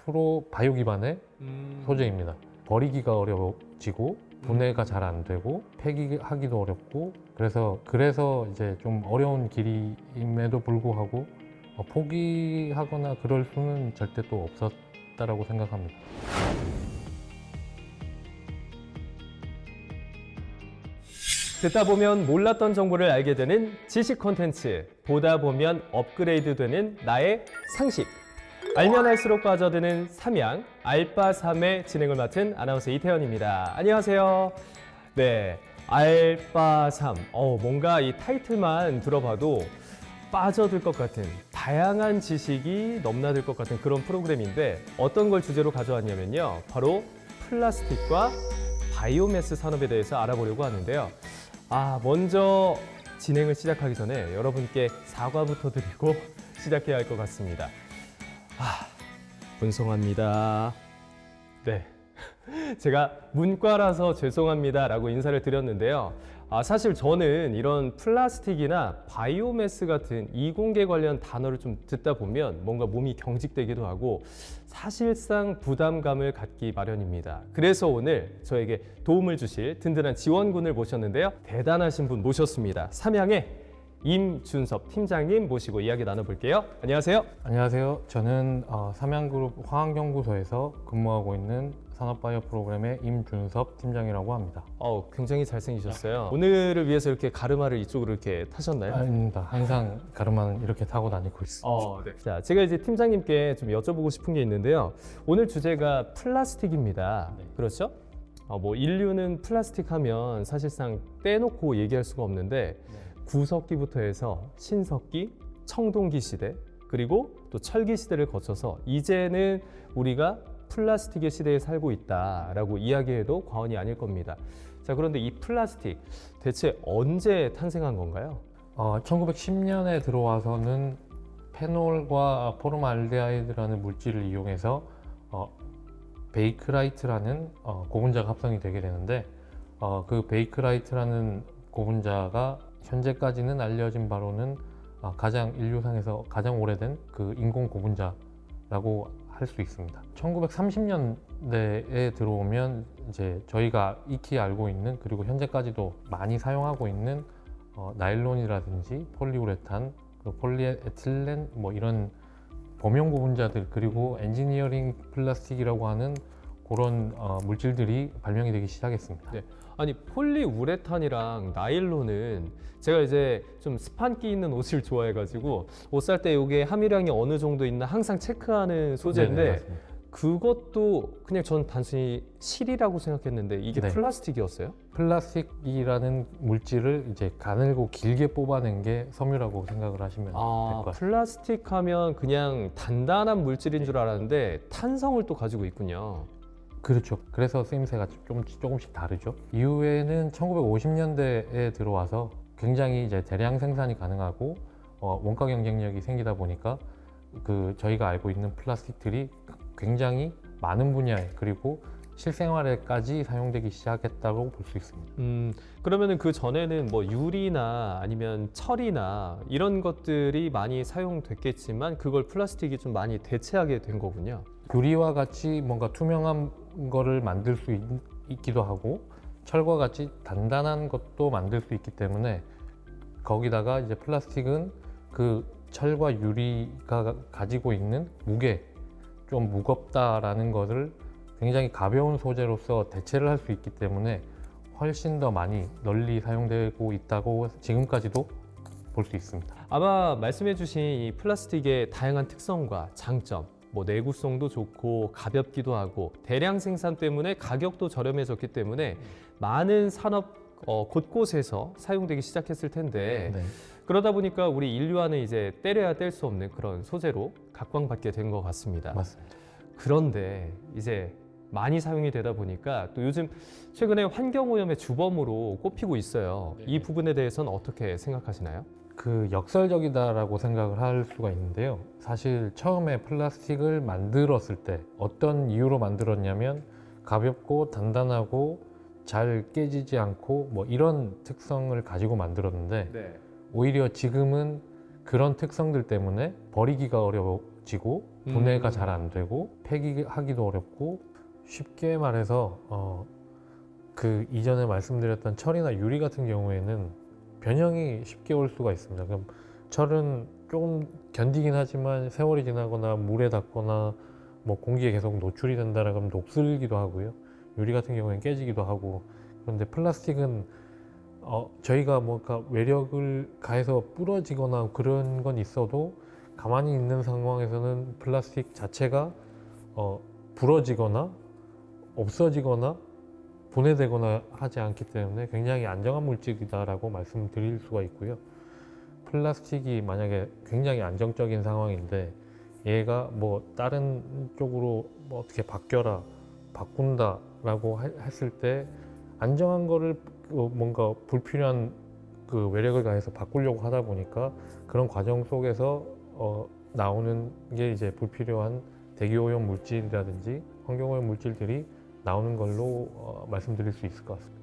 100% 바이오 기반의 소재입니다. 버리기가 어려워지고 분해가 잘 안 되고 폐기하기도 어렵고 그래서 이제 좀 어려운 길임에도 불구하고 포기하거나 그럴 수는 절대 또 없었다라고 생각합니다. 듣다 보면 몰랐던 정보를 알게 되는 지식 콘텐츠, 보다 보면 업그레이드 되는 나의 상식. 알면 할수록 빠져드는 삼양, 알바3의 진행을 맡은 아나운서 이태현입니다. 안녕하세요. 네, 알바3. 뭔가 이 타이틀만 들어봐도 빠져들 것 같은 다양한 지식이 넘나들 것 같은 그런 프로그램인데 어떤 걸 주제로 가져왔냐면요. 바로 플라스틱과 바이오매스 산업에 대해서 알아보려고 하는데요. 먼저 진행을 시작하기 전에 여러분께 사과부터 드리고 시작해야 할 것 같습니다. 분송합니다. 네. 제가 문과라서 죄송합니다 라고 인사를 드렸는데요. 사실 저는 이런 플라스틱이나 바이오매스 같은 이공계 관련 단어를 좀 듣다 보면 뭔가 몸이 경직되기도 하고 사실상 부담감을 갖기 마련입니다. 그래서 오늘 저에게 도움을 주실 든든한 지원군을 모셨는데요. 대단하신 분 모셨습니다. 삼양의 임준섭 팀장님 모시고 이야기 나눠볼게요. 안녕하세요. 안녕하세요. 저는 삼양그룹 화학연구소에서 근무하고 있는 산업바이오 프로그램의 임준섭 팀장이라고 합니다. 굉장히 잘생기셨어요. 오늘을 위해서 이렇게 가르마를 이쪽으로 이렇게 타셨나요? 아닙니다. 항상 가르마는 이렇게 타고 다니고 있습니다. 네. 자, 제가 이제 팀장님께 좀 여쭤보고 싶은 게 있는데요. 오늘 주제가 플라스틱입니다. 네. 그렇죠? 인류는 플라스틱 하면 사실상 빼놓고 얘기할 수가 없는데 구석기부터 해서 신석기, 청동기 시대, 그리고 또 철기 시대를 거쳐서 이제는 우리가 플라스틱의 시대에 살고 있다라고 이야기해도 과언이 아닐 겁니다. 자, 그런데 이 플라스틱 대체 언제 탄생한 건가요? 1910년에 들어와서는 페놀과 포름알데하이드라는 물질을 이용해서 베이크라이트라는 고분자가 합성이 되게 되는데 그 베이크라이트라는 고분자가 현재까지는 알려진 바로는 인류상에서 가장 오래된 그 인공 고분자라고 할 수 있습니다. 1930년대에 들어오면 이제 저희가 익히 알고 있는 그리고 현재까지도 많이 사용하고 있는 나일론이라든지 폴리우레탄, 폴리에틸렌 이런 범용 고분자들 그리고 엔지니어링 플라스틱이라고 하는 그런 물질들이 발명이 되기 시작했습니다. 네. 아니 폴리우레탄이랑 나일론은 제가 이제 좀 스판기 있는 옷을 좋아해가지고 옷 살 때 이게 함유량이 어느 정도 있나 항상 체크하는 소재인데 네네, 맞습니다. 그것도 그냥 전 단순히 실이라고 생각했는데 이게 네. 플라스틱이었어요? 플라스틱이라는 물질을 이제 가늘고 길게 뽑아낸 게 섬유라고 생각을 하시면 될 것 같습니다. 플라스틱 하면 그냥 단단한 물질인 줄 알았는데 탄성을 또 가지고 있군요. 그렇죠. 그래서 쓰임새가 조금씩 다르죠. 이후에는 1950년대에 들어와서 굉장히 이제 대량 생산이 가능하고 원가 경쟁력이 생기다 보니까 저희가 알고 있는 플라스틱들이 굉장히 많은 분야에 그리고 실생활에까지 사용되기 시작했다고 볼 수 있습니다. 그러면은 그 전에는 유리나 아니면 철이나 이런 것들이 많이 사용됐겠지만 그걸 플라스틱이 좀 많이 대체하게 된 거군요. 유리와 같이 뭔가 투명한 거를 만들 수 있기도 하고 철과 같이 단단한 것도 만들 수 있기 때문에 거기다가 이제 플라스틱은 그 철과 유리가 가지고 있는 무게, 좀 무겁다라는 것을 굉장히 가벼운 소재로서 대체를 할 수 있기 때문에 훨씬 더 많이 널리 사용되고 있다고 지금까지도 볼 수 있습니다. 아마 말씀해주신 이 플라스틱의 다양한 특성과 장점, 내구성도 좋고 가볍기도 하고 대량 생산 때문에 가격도 저렴해졌기 때문에 많은 산업 곳곳에서 사용되기 시작했을 텐데 네. 그러다 보니까 우리 인류와는 이제 떼려야 뗄 수 없는 그런 소재로 각광받게 된 것 같습니다. 맞습니다. 그런데 이제 많이 사용이 되다 보니까 또 요즘 최근에 환경오염의 주범으로 꼽히고 있어요. 이 부분에 대해서는 어떻게 생각하시나요? 역설적이다라고 생각을 할 수가 있는데요. 사실 처음에 플라스틱을 만들었을 때 어떤 이유로 만들었냐면 가볍고 단단하고 잘 깨지지 않고 이런 특성을 가지고 만들었는데 오히려 지금은 그런 특성들 때문에 버리기가 지고 분해가 잘 안 되고 폐기하기도 어렵고 쉽게 말해서 그 이전에 말씀드렸던 철이나 유리 같은 경우에는 변형이 쉽게 올 수가 있습니다. 그럼 철은 조금 견디긴 하지만 세월이 지나거나 물에 닿거나 뭐 공기에 계속 노출이 된다라 그러면 녹슬기도 하고요. 유리 같은 경우에는 깨지기도 하고 그런데 플라스틱은 저희가 뭔가 외력을 가해서 부러지거나 그런 건 있어도 가만히 있는 상황에서는 플라스틱 자체가 부러지거나 없어지거나 분해되거나 하지 않기 때문에 굉장히 안정한 물질이다라고 말씀드릴 수가 있고요. 플라스틱이 만약에 굉장히 안정적인 상황인데 얘가 뭐 다른 쪽으로 뭐 어떻게 바꾼다라고 했을 때 안정한 거를 뭔가 불필요한 그 외력을 가해서 바꾸려고 하다 보니까 그런 과정 속에서 나오는 게 이제 불필요한 대기오염 물질이라든지 환경오염 물질들이 나오는 걸로 말씀드릴 수 있을 것 같습니다.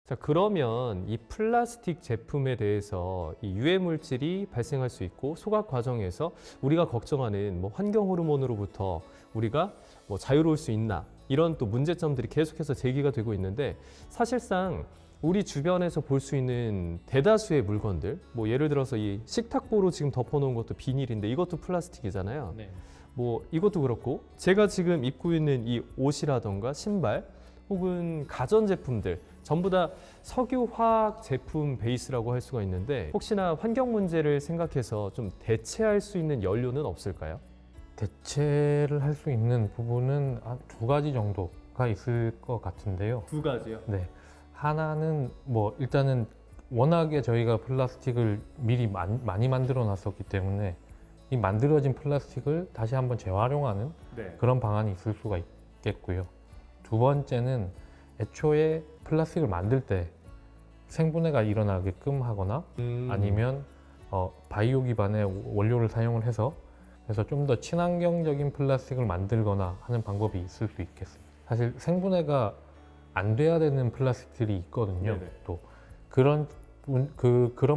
자, 그러면 이 플라스틱 제품에 대해서 이 유해 물질이 발생할 수 있고 소각 과정에서 우리가 걱정하는 뭐 환경 호르몬으로부터 우리가 뭐 자유로울 수 있나 이런 또 문제점들이 계속해서 제기가 되고 있는데 사실상 우리 주변에서 볼 수 있는 대다수의 물건들 뭐 예를 들어서 이 식탁보로 지금 덮어놓은 것도 비닐인데 이것도 플라스틱이잖아요. 네. 뭐 이것도 그렇고 제가 지금 입고 있는 이 옷이라던가 신발 혹은 가전제품들 전부 다 석유화학 제품 베이스라고 할 수가 있는데 혹시나 환경 문제를 생각해서 좀 대체할 수 있는 연료는 없을까요? 대체를 할 수 있는 부분은 한 두 가지 정도가 있을 것 같은데요. 두 가지요. 네. 하나는 뭐 일단은 워낙에 저희가 플라스틱을 미리 많이 만들어 놨었기 때문에 이 만들어진 플라스틱을 다시 한번 재활용하는 네. 그런 방안이 있을 수가 있겠고요. 두 번째는 애초에 플라스틱을 만들 때 생분해가 일어나게끔 하거나 아니면 바이오 기반의 원료를 사용을 해서 그래서 좀 더 친환경적인 플라스틱을 만들거나 하는 방법이 있을 수 있겠습니다. 사실 생분해가 안 돼야 되는 플라스틱들이 있거든요. 네네. 또 그런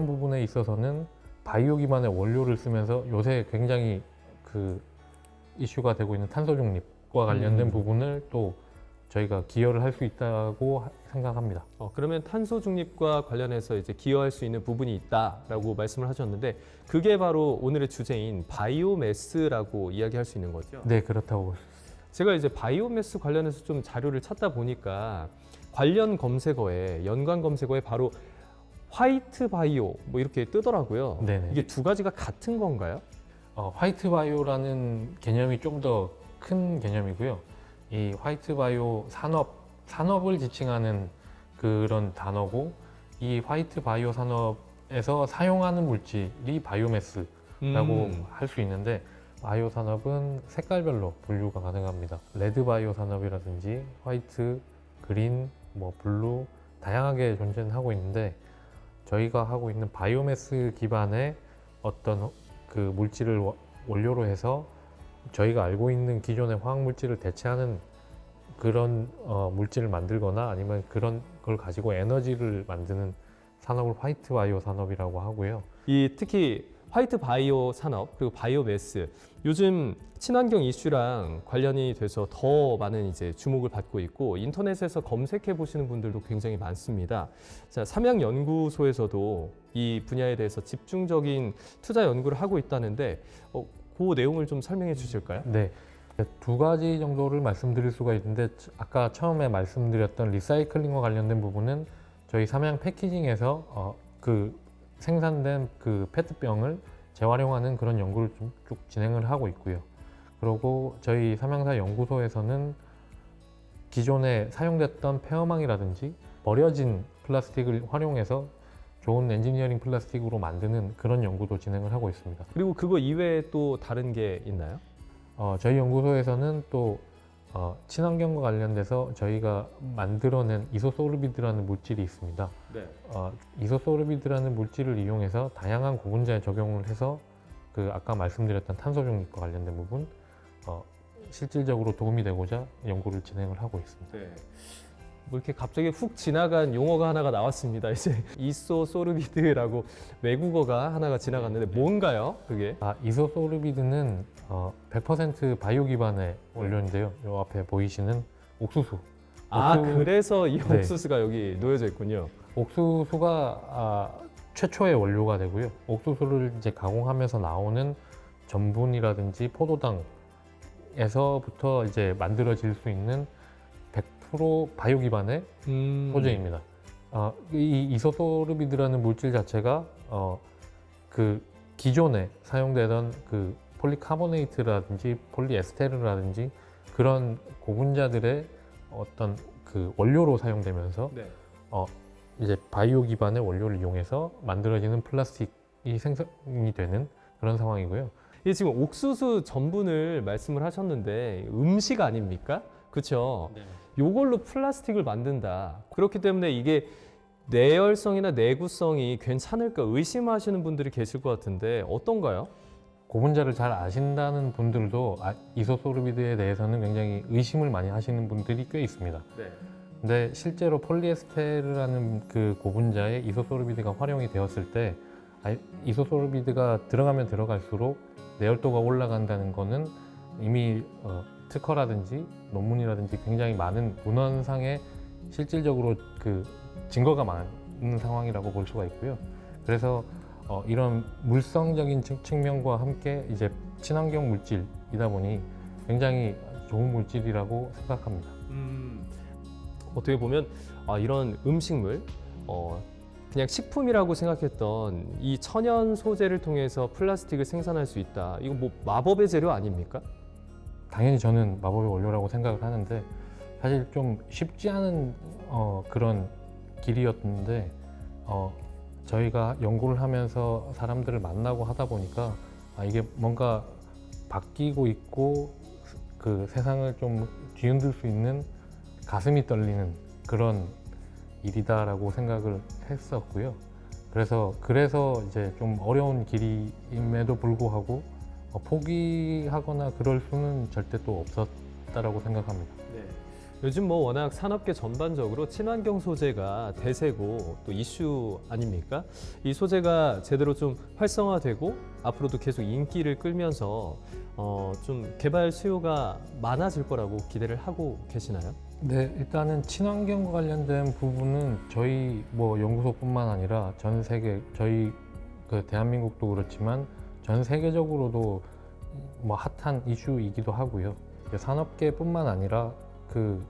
부분에 있어서는 바이오 기반의 원료를 쓰면서 요새 굉장히 그 이슈가 되고 있는 탄소 중립과 관련된 부분을 또 저희가 기여를 할 수 있다고 생각합니다. 그러면 탄소 중립과 관련해서 이제 기여할 수 있는 부분이 있다라고 말씀을 하셨는데 그게 바로 오늘의 주제인 바이오매스라고 이야기할 수 있는 거죠? 네, 그렇다고 볼 수 있습니다. 제가 이제 바이오매스 관련해서 좀 자료를 찾다 보니까 관련 검색어에 연관 검색어에 바로 화이트 바이오 뭐 이렇게 뜨더라고요. 네네. 이게 두 가지가 같은 건가요? 화이트 바이오라는 개념이 좀 더 큰 개념이고요. 이 화이트 바이오 산업을 지칭하는 그런 단어고 이 화이트 바이오 산업에서 사용하는 물질이 바이오매스라고 할 수 있는데 바이오 산업은 색깔별로 분류가 가능합니다. 레드 바이오 산업이라든지 화이트, 그린, 뭐 블루 다양하게 존재는 하고 있는데 저희가 하고 있는 바이오매스 기반의 어떤 그 물질을 원료로 해서 저희가 알고 있는 기존의 화학 물질을 대체하는 그런 물질을 만들거나 아니면 그런 걸 가지고 에너지를 만드는 산업을 화이트 바이오 산업이라고 하고요. 이 특히 화이트 바이오 산업 그리고 바이오매스 요즘 친환경 이슈랑 관련이 돼서 더 많은 이제 주목을 받고 있고 인터넷에서 검색해 보시는 분들도 굉장히 많습니다. 자, 삼양연구소에서도 이 분야에 대해서 집중적인 투자 연구를 하고 있다는데 그 내용을 좀 설명해 주실까요? 네. 두 가지 정도를 말씀드릴 수가 있는데 아까 처음에 말씀드렸던 리사이클링과 관련된 부분은 저희 삼양 패키징에서 그 생산된 그 페트병을 재활용하는 그런 연구를 좀 쭉 진행을 하고 있고요. 그리고 저희 삼양사 연구소에서는 기존에 사용됐던 폐어망이라든지 버려진 플라스틱을 활용해서 좋은 엔지니어링 플라스틱으로 만드는 그런 연구도 진행을 하고 있습니다. 그리고 그거 이외에 또 다른 게 있나요? 저희 연구소에서는 또 친환경과 관련돼서 저희가 만들어낸 이소소르비드라는 물질이 있습니다. 네. 이소소르비드라는 물질을 이용해서 다양한 고분자에 적용을 해서 그 아까 말씀드렸던 탄소 중립과 관련된 부분 실질적으로 도움이 되고자 연구를 진행을 하고 있습니다. 네. 뭐 이렇게 갑자기 훅 지나간 용어가 하나가 나왔습니다. 이제 이소소르비드라고 외국어가 하나가 지나갔는데 뭔가요? 그게? 이소소르비드는 100% 바이오 기반의 원료인데요. 요 앞에 보이시는 옥수수. 그래서 이 네. 옥수수가 여기 놓여져 있군요. 옥수수가 최초의 원료가 되고요. 옥수수를 이제 가공하면서 나오는 전분이라든지 포도당에서부터 이제 만들어질 수 있는 100% 바이오 기반의 소재입니다. 이 이소소르비드라는 물질 자체가 그 기존에 사용되던 그 폴리카보네이트라든지 폴리에스테르라든지 그런 고분자들의 어떤 그 원료로 사용되면서 네. 이제 바이오 기반의 원료를 이용해서 만들어지는 플라스틱이 생성이 되는 그런 상황이고요. 이게 지금 옥수수 전분을 말씀을 하셨는데 음식 아닙니까? 그렇죠. 요걸로 플라스틱을 만든다. 그렇기 때문에 이게 내열성이나 내구성이 괜찮을까 의심하시는 분들이 계실 것 같은데 어떤가요? 고분자를 잘 아신다는 분들도 이소소르비드에 대해서는 굉장히 의심을 많이 하시는 분들이 꽤 있습니다. 네. 근데 실제로 폴리에스테르라는 그 고분자에 이소소르비드가 활용이 되었을 때 이소소르비드가 들어가면 들어갈수록 내열도가 올라간다는 거는 이미 특허라든지 논문이라든지 굉장히 많은 문헌상에 실질적으로 그 증거가 많은 상황이라고 볼 수가 있고요. 그래서 이런 물성적인 측면과 함께 이제 친환경 물질이다 보니 굉장히 좋은 물질이라고 생각합니다. 어떻게 보면 이런 음식물, 그냥 식품이라고 생각했던 이 천연 소재를 통해서 플라스틱을 생산할 수 있다. 이거 뭐 마법의 재료 아닙니까? 당연히 저는 마법의 원료라고 생각을 하는데 사실 좀 쉽지 않은 그런 길이었는데 저희가 연구를 하면서 사람들을 만나고 하다 보니까 이게 뭔가 바뀌고 있고 그 세상을 좀 뒤흔들 수 있는 가슴이 떨리는 그런 일이다라고 생각을 했었고요. 그래서 이제 좀 어려운 길임에도 불구하고 포기하거나 그럴 수는 절대 또 없었다라고 생각합니다. 요즘 뭐 워낙 산업계 전반적으로 친환경 소재가 대세고 또 이슈 아닙니까? 이 소재가 제대로 좀 활성화되고 앞으로도 계속 인기를 끌면서 좀 개발 수요가 많아질 거라고 기대를 하고 계시나요? 네, 일단은 친환경과 관련된 부분은 저희 뭐 연구소뿐만 아니라 전 세계 저희 그 대한민국도 그렇지만 전 세계적으로도 뭐 핫한 이슈이기도 하고요. 산업계뿐만 아니라 그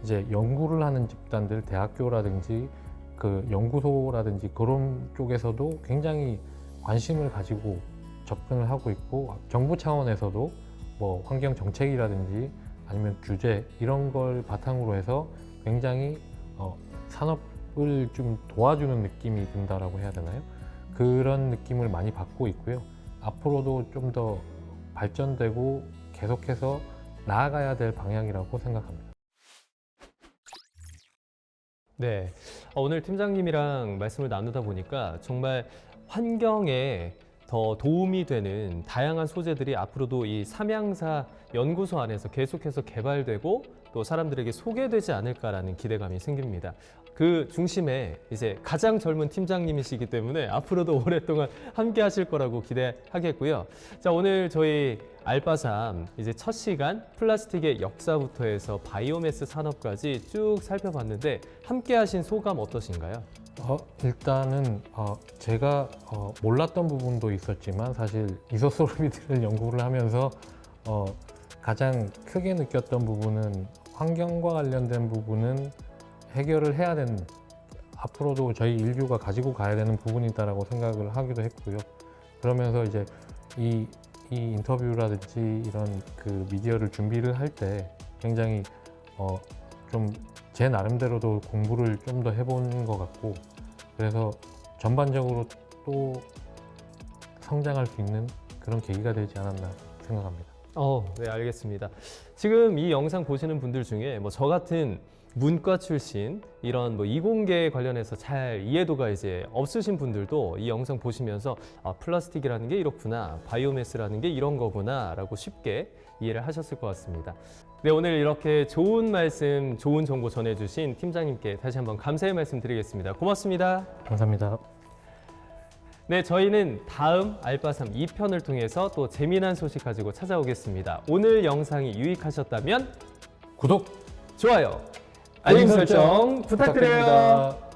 이제 연구를 하는 집단들, 대학교라든지 그 연구소라든지 그런 쪽에서도 굉장히 관심을 가지고 접근을 하고 있고 정부 차원에서도 뭐 환경 정책이라든지 아니면 규제 이런 걸 바탕으로 해서 굉장히 산업을 좀 도와주는 느낌이 든다라고 해야 되나요? 그런 느낌을 많이 받고 있고요. 앞으로도 좀 더 발전되고 계속해서 나아가야 될 방향이라고 생각합니다. 네, 오늘 팀장님이랑 말씀을 나누다 보니까 정말 환경에 더 도움이 되는 다양한 소재들이 앞으로도 이 삼양사 연구소 안에서 계속해서 개발되고 또 사람들에게 소개되지 않을까라는 기대감이 생깁니다. 그 중심에 이제 가장 젊은 팀장님이시기 때문에 앞으로도 오랫동안 함께 하실 거라고 기대하겠고요. 자, 오늘 저희 알바삼 이제 첫 시간 플라스틱의 역사부터 해서 바이오매스 산업까지 쭉 살펴봤는데 함께 하신 소감 어떠신가요? 일단은 제가 몰랐던 부분도 있었지만 사실 이소소르비드를 연구를 하면서 가장 크게 느꼈던 부분은 환경과 관련된 부분은 해결을 해야 되는 앞으로도 저희 인류가 가지고 가야 되는 부분이다라고 생각을 하기도 했고요. 그러면서 이제 이 인터뷰라든지 이런 그 미디어를 준비를 할 때 굉장히 좀 제 나름대로도 공부를 좀 더 해본 것 같고 그래서 전반적으로 또 성장할 수 있는 그런 계기가 되지 않았나 생각합니다. 네, 알겠습니다. 지금 이 영상 보시는 분들 중에 뭐 저 같은 문과 출신 이런 뭐 이공계 관련해서 잘 이해도가 이제 없으신 분들도 이 영상 보시면서 플라스틱이라는 게 이렇구나, 바이오매스라는 게 이런 거구나라고 쉽게 이해를 하셨을 것 같습니다. 네, 오늘 이렇게 좋은 말씀, 좋은 정보 전해주신 팀장님께 다시 한번 감사의 말씀 드리겠습니다. 고맙습니다. 감사합니다. 네, 저희는 다음 알파삼 2편을 통해서 또 재미난 소식 가지고 찾아오겠습니다. 오늘 영상이 유익하셨다면 구독, 좋아요, 알림 설정 부탁드려요. 부탁드립니다.